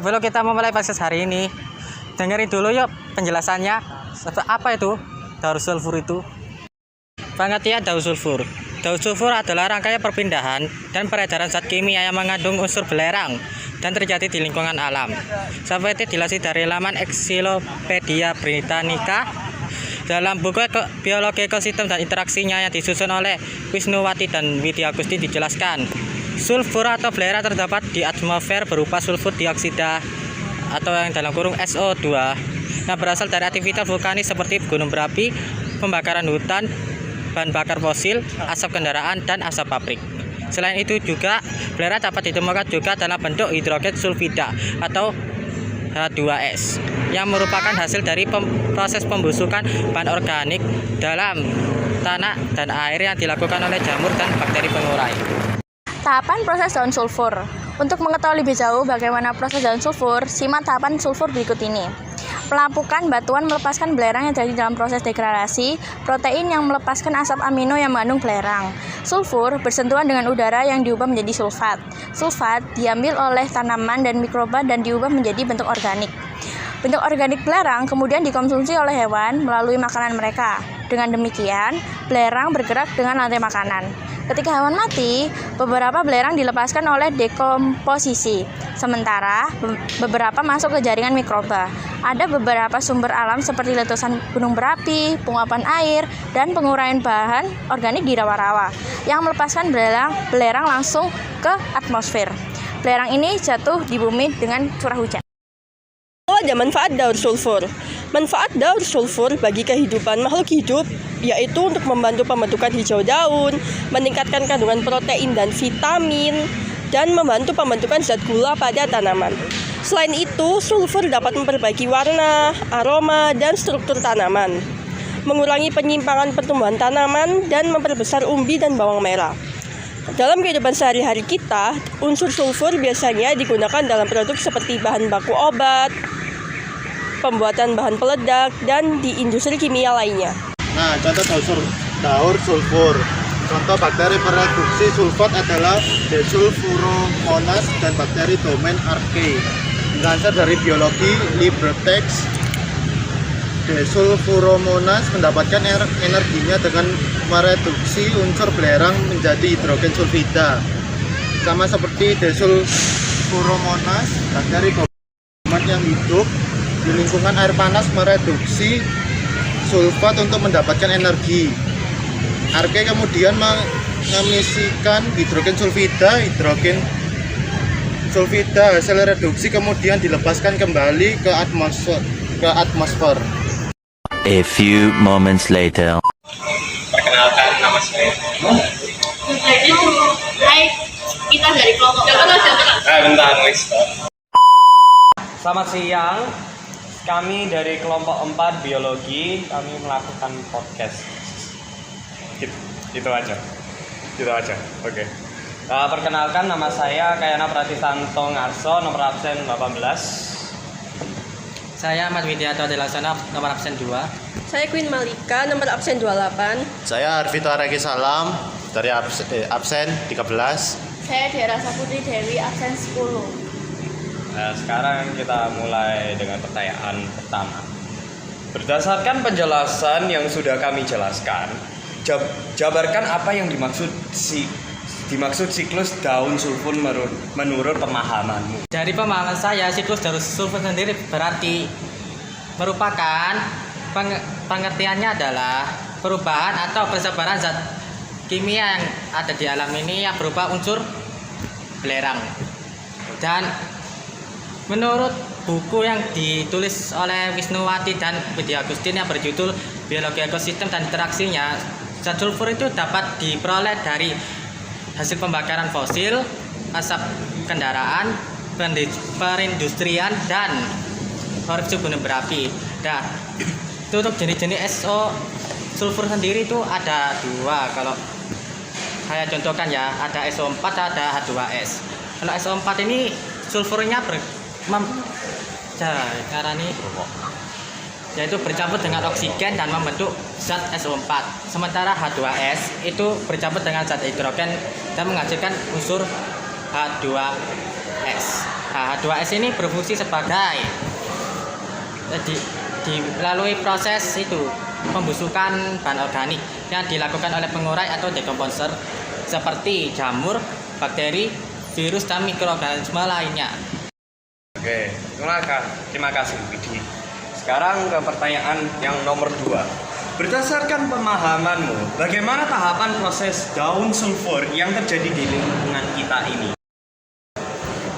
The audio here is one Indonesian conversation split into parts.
Sebelum kita memulai podcast hari ini, dengerin dulu yuk penjelasannya. Apa itu daur sulfur itu? Pengertian daur sulfur. Daur sulfur adalah rangkaian perpindahan dan peredaran zat kimia yang mengandung unsur belerang dan terjadi di lingkungan alam. Seperti dilansir dari laman Encyclopedia Britannica dalam buku Biologi Ekosistem dan Interaksinya yang disusun oleh Wisnuwati dan Widya Agusti dijelaskan, sulfur atau belerang terdapat di atmosfer berupa sulfur dioksida atau yang dalam kurung SO2 yang berasal dari aktivitas vulkanis seperti gunung berapi, pembakaran hutan, bahan bakar fosil, asap kendaraan, dan asap pabrik. Selain itu juga belerang dapat ditemukan juga dalam bentuk hidrogen sulfida atau H2S yang merupakan hasil dari proses pembusukan bahan organik dalam tanah dan air yang dilakukan oleh jamur dan bakteri pengurai. Tahapan proses daun sulfur. Untuk mengetahui lebih jauh bagaimana proses daun sulfur, simak tahapan sulfur berikut ini. Pelampukan batuan melepaskan belerang yang terjadi dalam proses degradasi, protein yang melepaskan asap amino yang mengandung belerang. Sulfur bersentuhan dengan udara yang diubah menjadi sulfat. Sulfat diambil oleh tanaman dan mikroba dan diubah menjadi bentuk organik. Bentuk organik belerang kemudian dikonsumsi oleh hewan melalui makanan mereka. Dengan demikian, belerang bergerak dengan rantai makanan. Ketika hewan mati, beberapa belerang dilepaskan oleh dekomposisi, sementara beberapa masuk ke jaringan mikroba. Ada beberapa sumber alam seperti letusan gunung berapi, penguapan air, dan penguraian bahan organik di rawa-rawa yang melepaskan belerang langsung ke atmosfer. Belerang ini jatuh di bumi dengan curah hujan. Ada manfaat daur sulfur. Manfaat daur sulfur bagi kehidupan makhluk hidup yaitu untuk membantu pembentukan hijau daun, meningkatkan kandungan protein dan vitamin, dan membantu pembentukan zat gula pada tanaman. Selain itu, sulfur dapat memperbaiki warna, aroma, dan struktur tanaman, mengurangi penyimpangan pertumbuhan tanaman, dan memperbesar umbi dan bawang merah. Dalam kehidupan sehari-hari kita, unsur sulfur biasanya digunakan dalam produk seperti bahan baku obat, pembuatan bahan peledak, dan di industri kimia lainnya. Nah, contoh daur sulfur. Contoh bakteri produksi sulfat adalah Desulfuromonas dan bakteri domain Archaea. Dilansir dari biologi LibreText, Desulfuromonas mendapatkan energinya dengan mereduksi unsur belerang menjadi hidrogen sulfida. Sama seperti Desulfuromonas, bakteri domain yang hidup di lingkungan air panas mereduksi sulfat untuk mendapatkan energi. Archaea kemudian mengemisikan hidrogen sulfida hasil reduksi kemudian dilepaskan kembali ke atmosfer. A few moments later. Perkenalkan, nama saya. Hai, kita dari kelompok. Bentar, wis. Selamat siang. Kami dari kelompok 4 biologi, kami melakukan podcast. Gitu aja. Oke. Perkenalkan, nama saya Kayana Pratisanto Ngarso, nomor absen 18. Saya Ahmad Widianto Delasana, nomor absen 2. Saya Queen Malika, nomor absen 28. Saya Arvito Araki Salam dari absen 13. Saya Dera Saputri Dewi, absen 10. Nah, sekarang kita mulai dengan pertanyaan pertama. Berdasarkan penjelasan yang sudah kami jelaskan, jabarkan apa yang dimaksud siklus daun sulfur menurut pemahamanmu. Dari pemahaman saya, siklus daur sulfur sendiri berarti merupakan pengertiannya adalah perubahan atau persebaran zat kimia yang ada di alam ini yang berupa unsur belerang. Dan menurut buku yang ditulis oleh Wisnuwati dan Widya Agusti yang berjudul Biologi Ekosistem dan Interaksinya, zat sulfur itu dapat diperoleh dari hasil pembakaran fosil, asap kendaraan, perindustrian, dan erupsi gunung berapi. Nah, itu untuk jenis-jenis SO sulfur sendiri itu ada 2. Kalau saya contohkan ya, ada SO4, ada H2S. Kalau SO4 ini sulfurnya yaitu bercampur dengan oksigen dan membentuk zat SO4. Sementara H2S itu bercampur dengan zat hidrogen dan menghasilkan unsur H2S. H2S ini berfungsi sebagai melalui proses itu pembusukan bahan organik yang dilakukan oleh pengurai atau dekomposer seperti jamur, bakteri, virus, dan mikroorganisme lainnya. Oke, terima kasih Widi. Sekarang ke pertanyaan yang nomor 2. Berdasarkan pemahamanmu, bagaimana tahapan proses daun sulfur yang terjadi di lingkungan kita ini?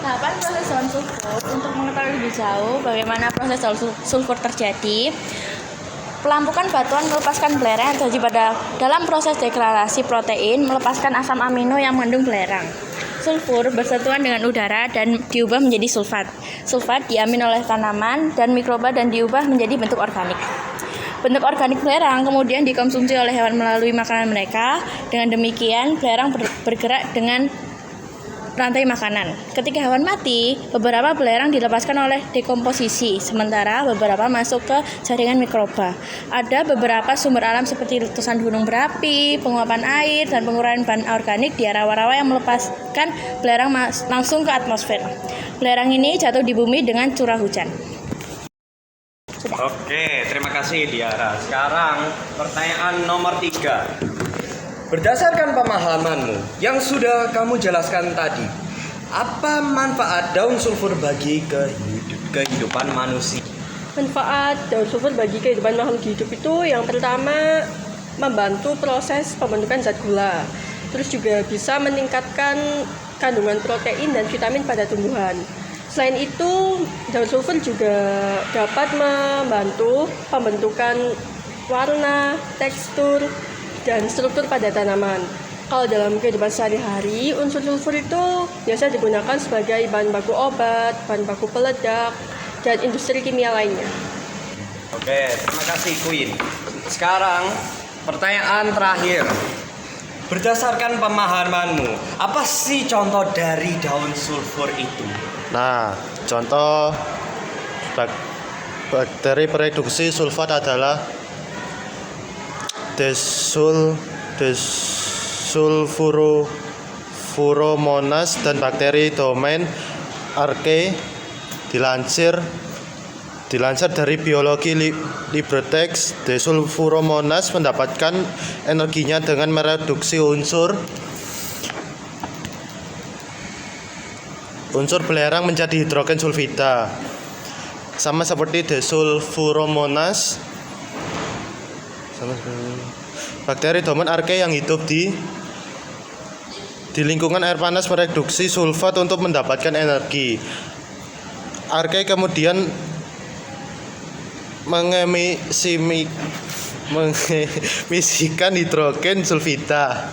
Tahapan proses daun sulfur untuk mengetahui lebih jauh bagaimana proses daun sulfur terjadi. Pelampukan batuan melepaskan belerang yang terjadi dalam proses degradasi protein melepaskan asam amino yang mengandung belerang. Sulfur bersentuhan dengan udara dan diubah menjadi sulfat. Sulfat diamin oleh tanaman dan mikroba dan diubah menjadi bentuk organik. Bentuk organik belerang kemudian dikonsumsi oleh hewan melalui makanan mereka. Dengan demikian, belerang bergerak dengan rantai makanan. Ketika hewan mati, beberapa belerang dilepaskan oleh dekomposisi, sementara beberapa masuk ke jaringan mikroba. Ada beberapa sumber alam seperti letusan gunung berapi, penguapan air, dan penguraian bahan organik di rawa-rawa yang melepaskan belerang langsung ke atmosfer. Belerang ini jatuh di bumi dengan curah hujan. Oke, terima kasih Diara. Sekarang pertanyaan nomor 3. Berdasarkan pemahamanmu yang sudah kamu jelaskan tadi, apa manfaat daun sulfur bagi kehidupan manusia? Manfaat daun sulfur bagi kehidupan makhluk hidup itu yang pertama membantu proses pembentukan zat gula. Terus juga bisa meningkatkan kandungan protein dan vitamin pada tumbuhan. Selain itu, daun sulfur juga dapat membantu pembentukan warna, tekstur, dan struktur pada tanaman. Kalau dalam kehidupan sehari-hari, unsur sulfur itu biasa digunakan sebagai bahan baku obat, bahan baku peledak, dan industri kimia lainnya. Oke, terima kasih Queen. Sekarang pertanyaan terakhir. Berdasarkan pemahamanmu, apa sih contoh dari daun sulfur itu? Nah, contoh bakteri pereduksi sulfat adalah Desulfuromonas dan bakteri domain Archaea. Dilansir dari biologi LibreText, Desulfuromonas mendapatkan energinya dengan mereduksi unsur belerang menjadi hidrogen sulfida. Sama seperti Desulfuromonas, bakteri domain Archaea yang hidup di lingkungan air panas mereduksi sulfat untuk mendapatkan energi. Archaea kemudian mengemisikan hidrogen sulfida.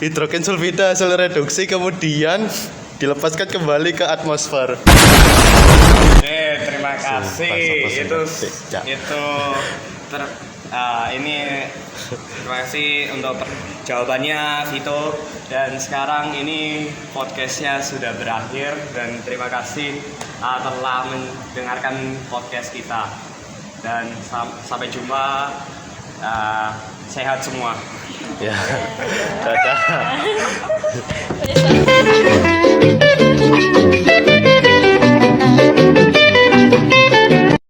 Hidrogen sulfida hasil reduksi kemudian dilepaskan kembali ke atmosfer. Oke, terima kasih. Terima kasih untuk jawabannya Vito. Dan sekarang ini podcastnya sudah berakhir dan terima kasih telah mendengarkan podcast kita. Dan sampai jumpa. Sehat semua. Ya. Dadah.